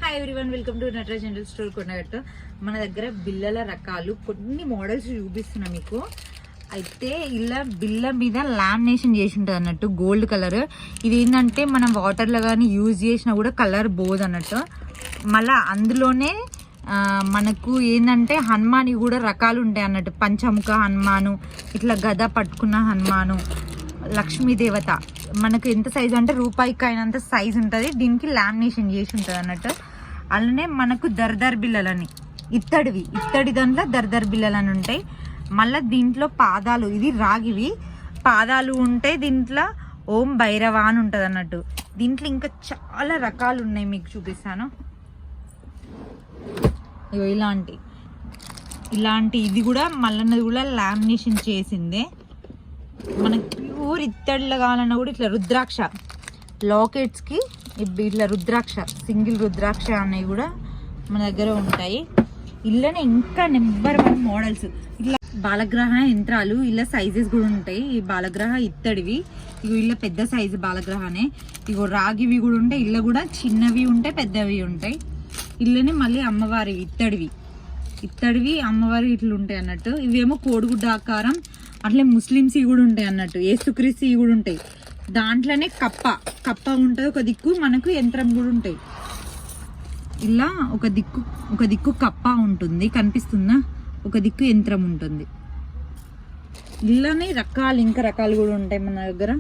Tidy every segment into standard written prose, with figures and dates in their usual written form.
Hi everyone, welcome to Nataraj general store Kondagattu. మన దగ్గర బిళ్ళల రకాలు కొన్ని మోడల్స్ చూపిస్తున్నా మీకు. అయితే ఇలా బిళ్ళ మీద లామినేషన్ చేసి ఉంటుంది అన్నట్టు, గోల్డ్ కలర్. ఇది ఏంటంటే మనం వాటర్లో కానీ యూజ్ చేసినా కూడా కలర్ పోదు అన్నట్టు. మళ్ళీ అందులోనే మనకు ఏంటంటే హనుమాని కూడా రకాలు ఉంటాయి అన్నట్టు. పంచముఖ హనుమాను, ఇట్లా గద పట్టుకున్న హనుమాను, లక్ష్మీదేవత. మనకు ఎంత సైజు అంటే రూపాయికి అయినంత సైజు ఉంటుంది. దీనికి లామినేషన్ చేసి ఉంటుంది అన్నట్టు. అలానే మనకు దర్దర్ బిళ్ళలని ఇత్తడి దాంట్లో దర్దర్ బిళ్ళలని ఉంటాయి. మళ్ళీ దీంట్లో పాదాలు, ఇది రాగివి పాదాలు ఉంటాయి. దీంట్లో ఓం భైరవ అని ఉంటుంది అన్నట్టు. దీంట్లో ఇంకా చాలా రకాలు ఉన్నాయి, మీకు చూపిస్తాను. ఇలాంటి ఇది కూడా మళ్ళన్నది కూడా లామినేషన్ చేసిందే. మనకి ప్యూర్ ఇత్తడిలో కావాలన్నా కూడా ఇట్లా రుద్రాక్ష లాకెట్స్కి ఇట్లా రుద్రాక్ష, సింగిల్ రుద్రాక్ష అనేవి కూడా మన దగ్గర ఉంటాయి. ఇళ్ళనే ఇంకా నెంబర్ 1 మోడల్స్. ఇట్లా బాలగ్రహ యంత్రాలు, ఇలా సైజెస్ కూడా ఉంటాయి. ఈ బాలగ్రహ ఇత్తడివి, ఇగో ఇలా పెద్ద సైజు బాలగ్రహనే. ఇగో రాగివి కూడా ఉంటాయి. ఇళ్ళ కూడా చిన్నవి ఉంటాయి, పెద్దవి ఉంటాయి. ఇళ్ళనే మళ్ళీ అమ్మవారి ఇత్తడివి అమ్మవారి ఇట్లు ఉంటాయి అన్నట్టు. ఇవేమో కోడిగుడ్డ ఆకారం. అట్లే ముస్లిమ్స్ కూడా ఉంటాయి అన్నట్టు, ఏసుక్రీస్తు కూడా ఉంటాయి. దాంట్లోనే కప్ప ఉంటుంది ఒక దిక్కు, మనకు యంత్రం కూడా ఉంటాయి. ఇలా ఒక దిక్కు కప్ప ఉంటుంది, కనిపిస్తుందా? ఒక దిక్కు యంత్రం ఉంటుంది. ఇలానే ఇంకా రకాలు కూడా ఉంటాయి మన దగ్గర.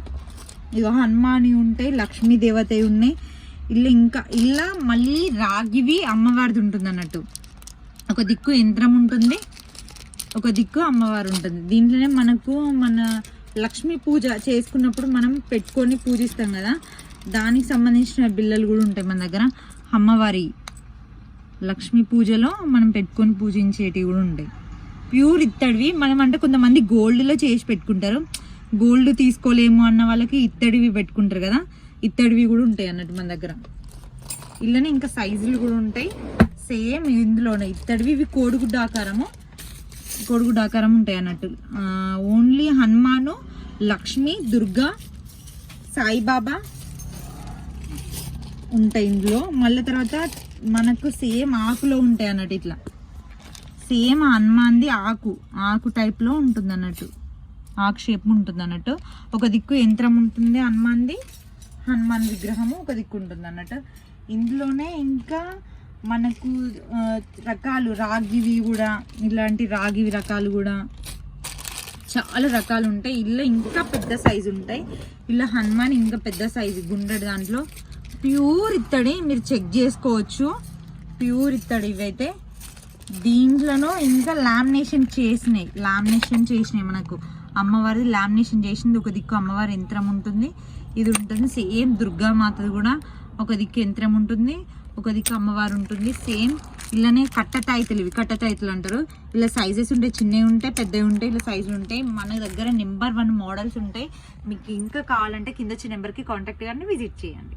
ఇక హనుమాని ఉంటాయి, లక్ష్మీదేవత ఉన్నాయి. ఇలా మళ్ళీ రాగివి అమ్మవారిది ఉంటుంది అన్నట్టు. ఒక దిక్కు యంత్రం ఉంటుంది, ఒక దిక్కు అమ్మవారు ఉంటుంది. దీంట్లోనే మనకు మన లక్ష్మీ పూజ చేసుకున్నప్పుడు మనం పెట్టుకొని పూజిస్తాం కదా, దానికి సంబంధించిన బిళ్ళలు కూడా ఉంటాయి మన దగ్గర. అమ్మవారి లక్ష్మీ పూజలో మనం పెట్టుకొని పూజించేటివి కూడా ఉంటాయి. ప్యూర్ ఇత్తడివి. మనం అంటే కొంతమంది గోల్డ్లో చేసి పెట్టుకుంటారు, గోల్డ్ తీసుకోలేము అన్న వాళ్ళకి ఇత్తడివి పెట్టుకుంటారు కదా, ఇత్తడివి కూడా ఉంటాయి అన్నట్టు మన దగ్గర. ఇలానే ఇంకా సైజులు కూడా ఉంటాయి సేమ్ ఇందులోనే. ఇత్తడివి ఇవి కోడిగుడ్డ ఆకారం ఉంటాయి అన్నట్టు. ఓన్లీ హనుమాను, లక్ష్మి, దుర్గా, సాయిబాబా ఉంటాయి ఇందులో. మళ్ళీ తర్వాత మనకు సేమ్ ఆకులో ఉంటాయి అన్నట్టు. ఇట్లా సేమ్ హనుమాన్ది ఆకు టైప్లో ఉంటుంది అన్నట్టు, ఆకు షేప్ ఉంటుంది అన్నట్టు. ఒక దిక్కు యంత్రం ఉంటుంది హనుమాన్ విగ్రహము ఒక దిక్కు ఉంటుంది అన్నట్టు. ఇందులోనే ఇంకా మనకు రకాలు రాగివి కూడా, ఇలాంటి రాగివి రకాలు కూడా చాలా రకాలు ఉంటాయి. ఇలా ఇంకా పెద్ద సైజు ఉంటాయి. ఇలా హనుమాన్ ఇంకా పెద్ద సైజు గుండ్రటి దాంట్లో ప్యూర్ ఇత్తడి, మీరు చెక్ చేసుకోవచ్చు. ప్యూర్ ఇత్తడి ఇవైతే. దీంట్లోనూ ఇంకా లామినేషన్ చేసినాయి మనకు. అమ్మవారి లామినేషన్ చేసింది. ఒక దిక్కు అమ్మవారి యంత్రం ఉంటుంది, ఇది ఉంటుంది. సేమ్ దుర్గామాతది కూడా ఒక దిక్కు యంత్రం ఉంటుంది, ఒక దిక్కు అమ్మవారు ఉంటుంది. సేమ్ ఇలానే కట్టతాయితులు అంటారు. ఇలా సైజెస్ ఉంటాయి, చిన్నవి ఉంటాయి, పెద్దవి ఉంటాయి, ఇలా సైజులు ఉంటాయి. మన దగ్గర నెంబర్ 1 మోడల్స్ ఉంటాయి. మీకు ఇంకా కావాలంటే కింద వచ్చే నెంబర్కి కాంటాక్ట్ కానీ విజిట్ చేయండి.